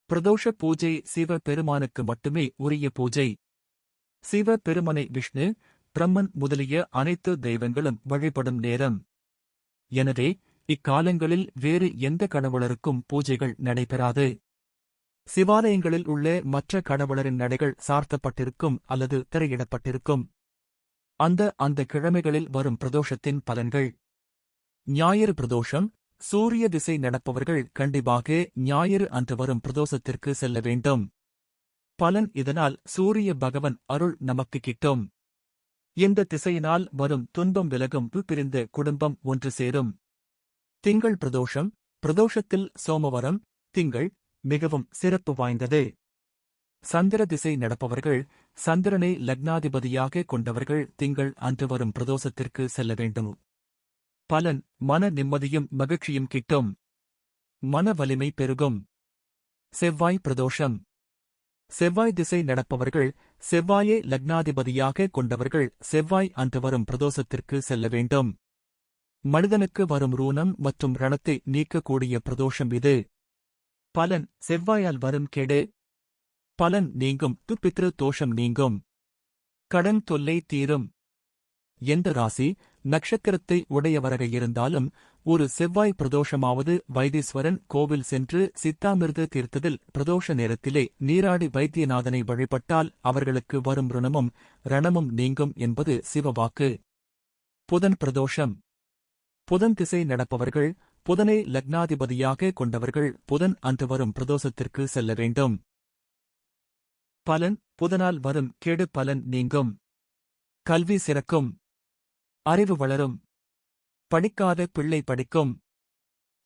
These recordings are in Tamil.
பிரதோஷ பூஜை சிவ பெருமானுக்கு மட்டுமே உரிய பூஜை. சிவ பெருமனை விஷ்ணு, பிரம்மன் முதலிய அனைத்து தெய்வங்களும் வழிபடும் நேரம். எனவே இக்காலங்களில் வேறு எந்த கடவுளருக்கும் பூஜைகள் நடைபெறாது. சிவாலயங்களில் உள்ள மற்ற கடவுளரின் நடைகள் சார்த்தப்பட்டிருக்கும் அல்லது திரையிடப்பட்டிருக்கும். அந்த கிழமைகளில் வரும் பிரதோஷத்தின் பலன்கள். ஞாயிறு பிரதோஷம். சூரிய திசை நடப்பவர்கள் கண்டிப்பாக ஞாயிறு அன்று வரும் பிரதோஷத்திற்கு செல்ல வேண்டும். பலன். இதனால் சூரிய பகவன் அருள் நமக்கு கிட்டும். இந்த திசையினால் வரும் துன்பம் விலகும். பிரிந்த குடும்பம் ஒன்று சேரும். திங்கள் பிரதோஷம். பிரதோஷத்தில் சோமவரம் திங்கள் மிகவும் சிறப்பு வாய்ந்தது. சந்திர திசை நடப்பவர்கள், சந்திரனை லக்னாதிபதியாக கொண்டவர்கள் திங்கள் அன்று வரும் பிரதோஷத்திற்கு செல்ல வேண்டும். பலன். மன நிம்மதியும் மகிழ்ச்சியும் கிட்டும். மன வலிமை பெருகும். செவ்வாய் பிரதோஷம். செவ்வாய் திசை நடப்பவர்கள், செவ்வாயை லக்னாதிபதியாக கொண்டவர்கள் செவ்வாய் அன்று வரும் பிரதோஷத்திற்கு செல்ல வேண்டும். மனிதனுக்கு வரும் ரூணம் மற்றும் ரணத்தை நீக்கக்கூடிய பிரதோஷம் இது. பலன். செவ்வாயால் வரும் கெடு. பலன் நீங்கும். பித்ரு தோஷம் நீங்கும். கடன் தொல்லை தீரும். எந்த ராசி நட்சத்திரத்தை உடையவராக இருந்தாலும் ஒரு செவ்வாய் பிரதோஷமாவது வைத்தீஸ்வரன் கோவில் சென்று சித்தாமிர்த தீர்த்ததில் பிரதோஷ நேரத்திலே நீராடி வைத்தியநாதனை வழிபட்டால் அவர்களுக்கு வரும் ருணமும் ரணமும் நீங்கும் என்பது சிவவாக்கு. புதன் பிரதோஷம். புதன் திசை நடப்பவர்கள், புதனை லக்னாதிபதியாக கொண்டவர்கள் புதன் அன்று வரும் பிரதோஷத்திற்கு செல்ல வேண்டும். பலன். புதனால் வரும் கெடு பலன் நீங்கும். கல்வி சிறக்கும். அறிவு வளரும். படிக்காத பிள்ளை படிக்கும்.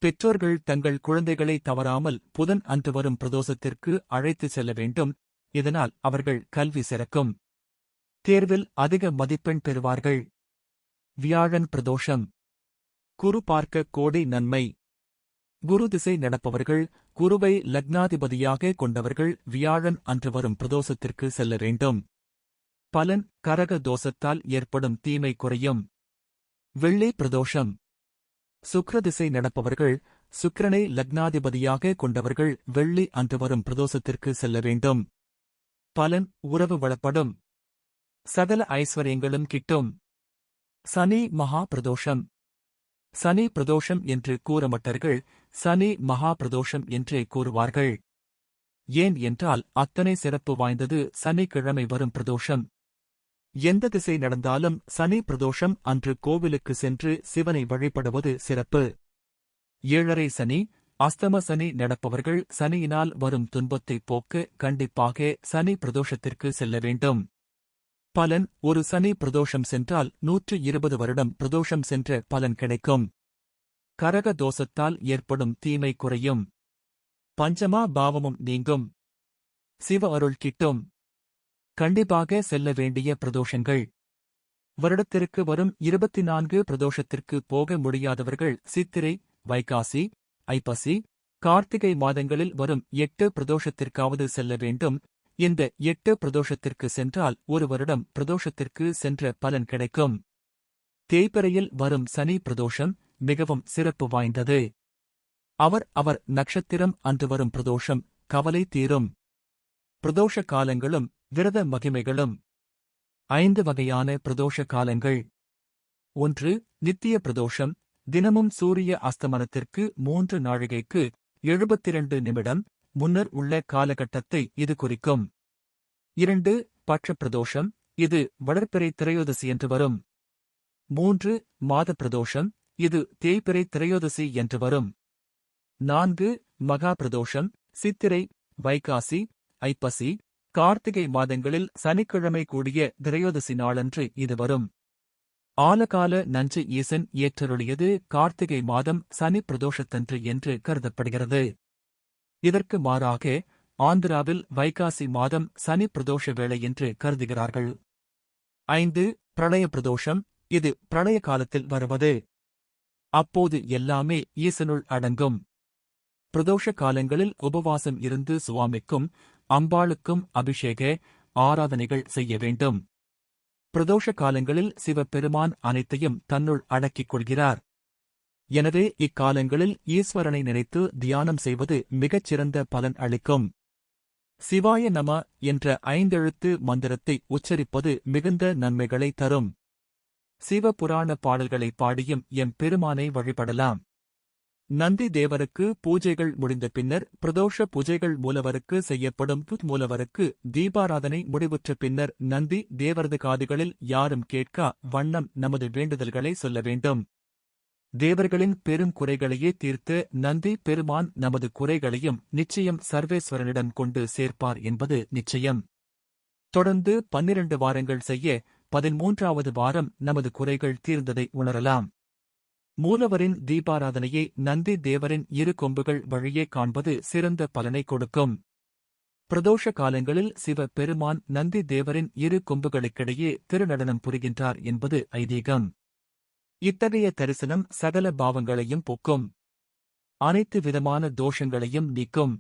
பெற்றோர்கள் தங்கள் குழந்தைகளை தவறாமல் புதன் அன்று வரும் பிரதோஷத்திற்கு அழைத்து செல்ல வேண்டும். இதனால் அவர்கள் கல்வி சிறக்கும். தேர்வில் அதிக மதிப்பெண் பெறுவார்கள். வியாழன் பிரதோஷம். குரு பார்க்க கோடி நன்மை. குரு திசை நடப்பவர்கள், குருவை லக்னாதிபதியாக கொண்டவர்கள் வியாழன் அன்று வரும் பிரதோஷத்திற்கு செல்ல வேண்டும். பலன். கரக தோஷத்தால் ஏற்படும் தீமை குறையும். வெள்ளி பிரதோஷம். சுக்கிர திசை நடப்பவர்கள், சுக்கிரனை லக்னாதிபதியாக கொண்டவர்கள் வெள்ளி அன்று வரும் பிரதோஷத்திற்கு செல்ல வேண்டும். பலன். உறவு வளப்படும். சகல ஐஸ்வர்யங்களும் கிட்டும். சனி மகா பிரதோஷம். சனி பிரதோஷம் என்று கூறமாட்டார்கள், சனி மகா பிரதோஷம் என்றே கூறுவார்கள். ஏன் என்றால் அத்தனை சிறப்பு வாய்ந்தது சனிக்கிழமை வரும் பிரதோஷம். எந்த திசை நடந்தாலும் சனி பிரதோஷம் அன்று கோவிலுக்கு சென்று சிவனை வழிபடுவது சிறப்பு. ஏழரை சனி, அஸ்தம சனி நடப்பவர்கள் சனியினால் வரும் துன்பத்தை போக்க கண்டிப்பாக சனி பிரதோஷத்திற்கு செல்ல வேண்டும். பலன். ஒரு சனி பிரதோஷம் சென்றால் 120 வருடம் பிரதோஷம் சென்ற பலன் கிடைக்கும். கரக தோஷத்தால் ஏற்படும் தீமை குறையும். பஞ்சமா பாவமும் நீங்கும். சிவ அருள் கிட்டும். கண்டிப்பாக செல்ல வேண்டிய பிரதோஷங்கள். வருடத்திற்கு வரும் 24 பிரதோஷத்திற்கு போக முடியாதவர்கள் சித்திரை, வைகாசி, ஐப்பசி, கார்த்திகை மாதங்களில் வரும் 8 பிரதோஷத்திற்காவது செல்ல வேண்டும். இந்த 8 பிரதோஷத்திற்கு சென்றால் ஒரு வருடம் பிரதோஷத்திற்கு சென்ற பலன் கிடைக்கும். தேய்பிறையில் வரும் சனி பிரதோஷம் மிகவும் சிறப்பு வாய்ந்தது. அவர் நட்சத்திரம் அன்று வரும் பிரதோஷம் கவலை தீரும். பிரதோஷ காலங்களும் விரத மகிமைகளும். 5 வகையான பிரதோஷ காலங்கள். 1. நித்திய பிரதோஷம். தினமும் சூரிய அஸ்தமனத்திற்கு 3 நாழிகைக்கு 72 நிமிடம் முன்னர் உள்ள காலகட்டத்தை இது குறிக்கும். 2. பட்ச பிரதோஷம். இது வளர்பிறை திரையோதசி என்று வரும். 3. மாத பிரதோஷம். இது தேய்பிறை திரையோதசி என்று வரும். 4. மகா பிரதோஷம். சித்திரை, வைகாசி, ஐப்பசி, கார்த்திகை மாதங்களில் சனிக்கிழமை கூடிய திரையோதசி நாளன்று இது வரும். ஆலகால நஞ்சு ஈசன் ஏற்றருளியது கார்த்திகை மாதம் சனி பிரதோஷத்தன்று என்று கருதப்படுகிறது. இதற்கு மாறாக ஆந்திராவில் வைகாசி மாதம் சனி பிரதோஷ வேளை என்று கருதுகிறார்கள். 5. பிரளய பிரதோஷம். இது பிரளய காலத்தில் வருவது. அப்போது எல்லாமே ஈசனுள் அடங்கும். பிரதோஷ காலங்களில் உபவாசம் இருந்து சுவாமிக்கும் அம்பாளுக்கும் அபிஷேக ஆராதனைகள் செய்ய வேண்டும். பிரதோஷ காலங்களில் சிவபெருமான் அனைத்தையும் தன்னுள் அடக்கிக் கொள்கிறார். எனவே இக்காலங்களில் ஈஸ்வரனை நினைத்து தியானம் செய்வது மிகச்சிறந்த பலன் அளிக்கும். சிவாய நம என்ற 5 எழுத்து மந்திரத்தை உச்சரிப்பது மிகுந்த நன்மைகளை தரும். சிவபுராண பாடல்களை பாடியும் எம் பெருமானை வழிபடலாம். நந்தி தேவருக்கு பூஜைகள் முடிந்த பின்னர் பிரதோஷ பூஜைகள் மூலவருக்கு செய்யப்படும். மூலவருக்கு தீபாராதனை முடிவுற்ற பின்னர் நந்தி தேவரது காதுகளில் யாரும் கேட்கா வண்ணம் நமது வேண்டுதல்களை சொல்ல வேண்டும். தேவர்களின் பெரும் குறைகளையே தீர்த்து நந்தி பெருமான் நமது குறைகளையும் நிச்சயம் சர்வேஸ்வரனிடம் கொண்டு சேர்ப்பார் என்பது நிச்சயம். தொடர்ந்து 12 வாரங்கள் செய்ய 13வது வாரம் நமது குறைகள் தீர்ந்ததை உணரலாம். மூலவரின் தீபாராதனையை நந்தி தேவரின் 2 கொம்புகள் வழியே காண்பது சிறந்த பலனை கொடுக்கும். பிரதோஷ காலங்களில் சிவ பெருமான் நந்தி தேவரின் 2 கொம்புகளுக்கிடையே திருநடனம் புரிகின்றார் என்பது ஐதீகம். இத்தகைய தரிசனம் சகல பாவங்களையும் போக்கும். அனைத்து விதமான தோஷங்களையும் நீக்கும்.